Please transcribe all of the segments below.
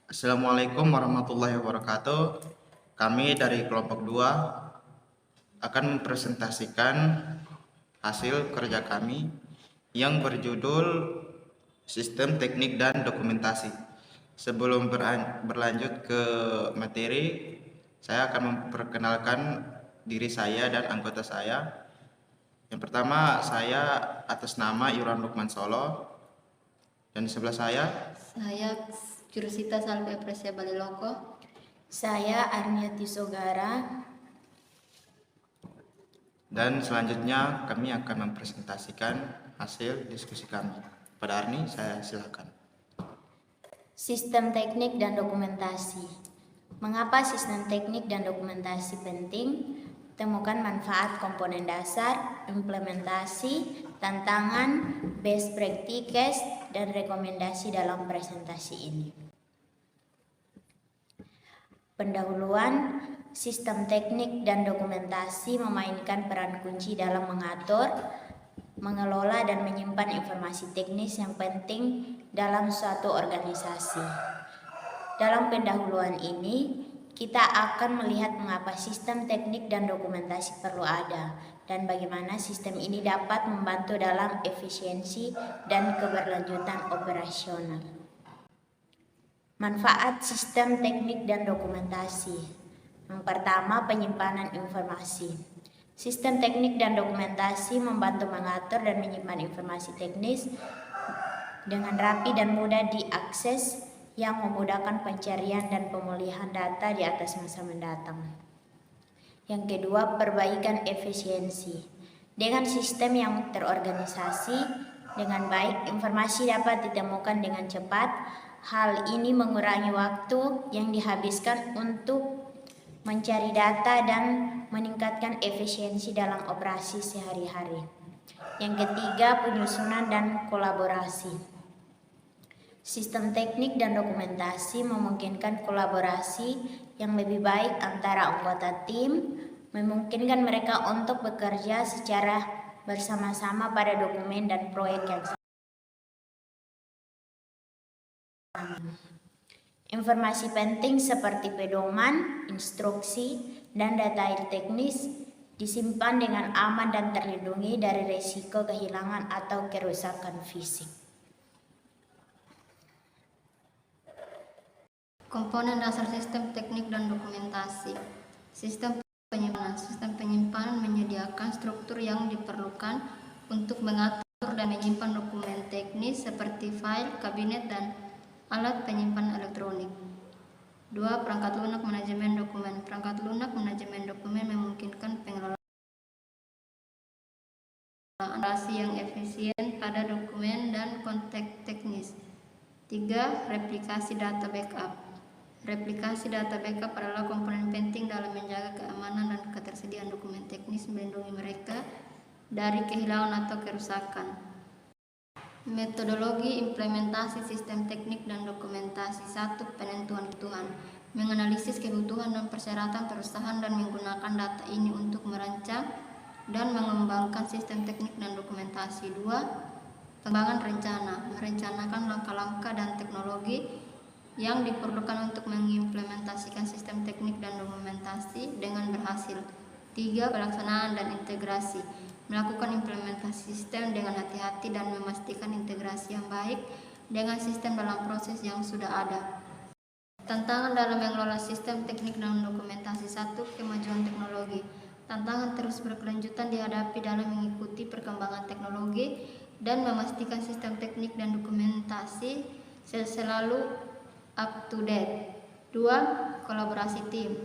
Assalamualaikum warahmatullahi wabarakatuh. Kami dari kelompok 2 akan mempresentasikan hasil kerja kami yang berjudul Sistem Teknik dan Dokumentasi. Sebelum berlanjut ke materi, saya akan memperkenalkan diri saya dan anggota saya. Yang pertama, saya atas nama Yuran Lukman Solo, dan di sebelah saya Jurusita Salve Presia Baliloko. Saya Arniati Sogara. Dan selanjutnya kami akan mempresentasikan hasil diskusi kami. Pada Arni, saya silakan. Sistem teknik dan dokumentasi. Mengapa sistem teknik dan dokumentasi penting? Temukan manfaat komponen dasar, implementasi, tantangan, best practices, dan rekomendasi dalam presentasi ini. Pendahuluan, sistem teknik dan dokumentasi memainkan peran kunci dalam mengatur, mengelola, dan menyimpan informasi teknis yang penting dalam suatu organisasi. Dalam pendahuluan ini, kita akan melihat mengapa sistem teknik dan dokumentasi perlu ada, dan bagaimana sistem ini dapat membantu dalam efisiensi dan keberlanjutan operasional. Manfaat sistem teknik dan dokumentasi. Yang pertama, penyimpanan informasi. Sistem teknik dan dokumentasi membantu mengatur dan menyimpan informasi teknis dengan rapi dan mudah diakses, yang memudahkan pencarian dan pemulihan data di atas masa mendatang. Yang kedua, perbaikan efisiensi. Dengan sistem yang terorganisasi dengan baik, informasi dapat ditemukan dengan cepat. Hal ini mengurangi waktu yang dihabiskan untuk mencari data dan meningkatkan efisiensi dalam operasi sehari-hari. Yang ketiga, penyusunan dan kolaborasi. Sistem teknik dan dokumentasi memungkinkan kolaborasi yang lebih baik antara anggota tim, memungkinkan mereka untuk bekerja secara bersama-sama pada dokumen dan proyek yang sama. Informasi penting seperti pedoman, instruksi, dan data teknis disimpan dengan aman dan terlindungi dari risiko kehilangan atau kerusakan fisik. Komponen dasar sistem teknik dan dokumentasi. Sistem penyimpanan menyediakan struktur yang diperlukan untuk mengatur dan menyimpan dokumen teknis seperti file, kabinet, dan alat penyimpan elektronik. 2. Perangkat lunak manajemen dokumen. Perangkat lunak manajemen dokumen memungkinkan pengelolaan yang efisien pada dokumen dan konteks teknis. 3. Replikasi data backup. Replikasi data backup adalah komponen penting dalam menjaga keamanan dan ketersediaan dokumen teknis, melindungi mereka dari kehilangan atau kerusakan. Metodologi implementasi sistem teknik dan dokumentasi. 1. Penentuan kebutuhan. Menganalisis kebutuhan dan persyaratan perusahaan dan menggunakan data ini untuk merancang dan mengembangkan sistem teknik dan dokumentasi. 2. Pengembangan rencana. Merencanakan langkah-langkah dan teknologi yang diperlukan untuk mengimplementasikan sistem teknik dan dokumentasi dengan berhasil. 3. Pelaksanaan dan integrasi. Melakukan implementasi sistem dengan hati-hati dan memastikan integrasi yang baik dengan sistem dalam proses yang sudah ada. Tantangan dalam mengelola sistem teknik dan dokumentasi. 1. Kemajuan teknologi. Tantangan terus berkelanjutan dihadapi dalam mengikuti perkembangan teknologi dan memastikan sistem teknik dan dokumentasi selalu up to date. 2. Kolaborasi tim.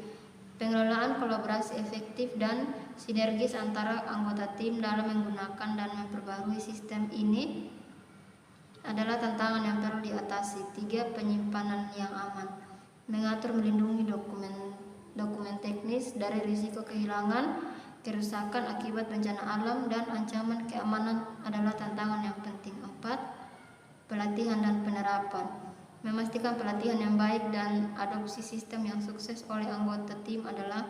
Pengelolaan kolaborasi efektif dan sinergis antara anggota tim dalam menggunakan dan memperbarui sistem ini adalah tantangan yang perlu diatasi. 3. Penyimpanan yang aman. Mengatur melindungi dokumen teknis dari risiko kehilangan, kerusakan akibat bencana alam, dan ancaman keamanan adalah tantangan yang penting. 4. Pelatihan dan penerapan. Memastikan pelatihan yang baik dan adopsi sistem yang sukses oleh anggota tim adalah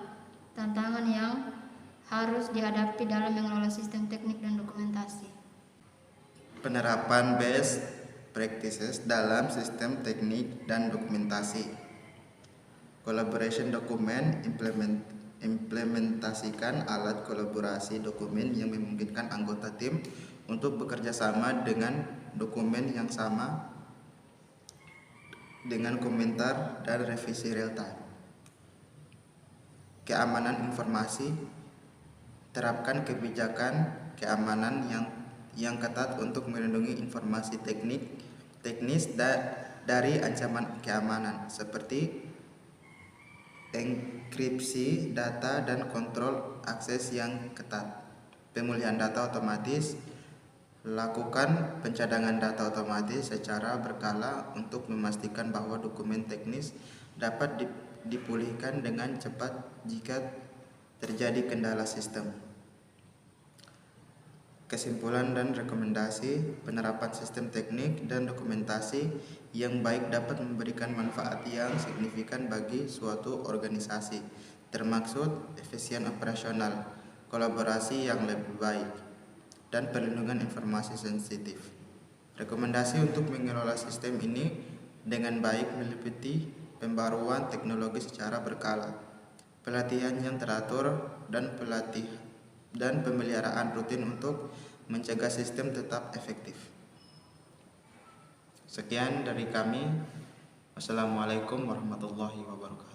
tantangan yang harus dihadapi dalam mengelola sistem teknik dan dokumentasi. Penerapan best practices dalam sistem teknik dan dokumentasi. Collaboration dokumen implementasikan alat kolaborasi dokumen yang memungkinkan anggota tim untuk bekerja sama dengan dokumen yang sama dengan komentar dan revisi real time. Keamanan informasi, terapkan kebijakan keamanan yang ketat untuk melindungi informasi teknis dari ancaman keamanan seperti enkripsi data dan kontrol akses yang ketat. Pemulihan data otomatis, lakukan pencadangan data otomatis secara berkala untuk memastikan bahwa dokumen teknis dapat dipulihkan dengan cepat jika terjadi kendala sistem. Kesimpulan dan rekomendasi, penerapan sistem teknik dan dokumentasi yang baik dapat memberikan manfaat yang signifikan bagi suatu organisasi, termaksud efisien operasional, kolaborasi yang lebih baik, dan perlindungan informasi sensitif. Rekomendasi untuk mengelola sistem ini dengan baik meliputi pembaruan teknologi secara berkala, pelatihan yang teratur, dan pemeliharaan rutin untuk mencegah sistem tetap efektif. Sekian dari kami. Wassalamualaikum warahmatullahi wabarakatuh.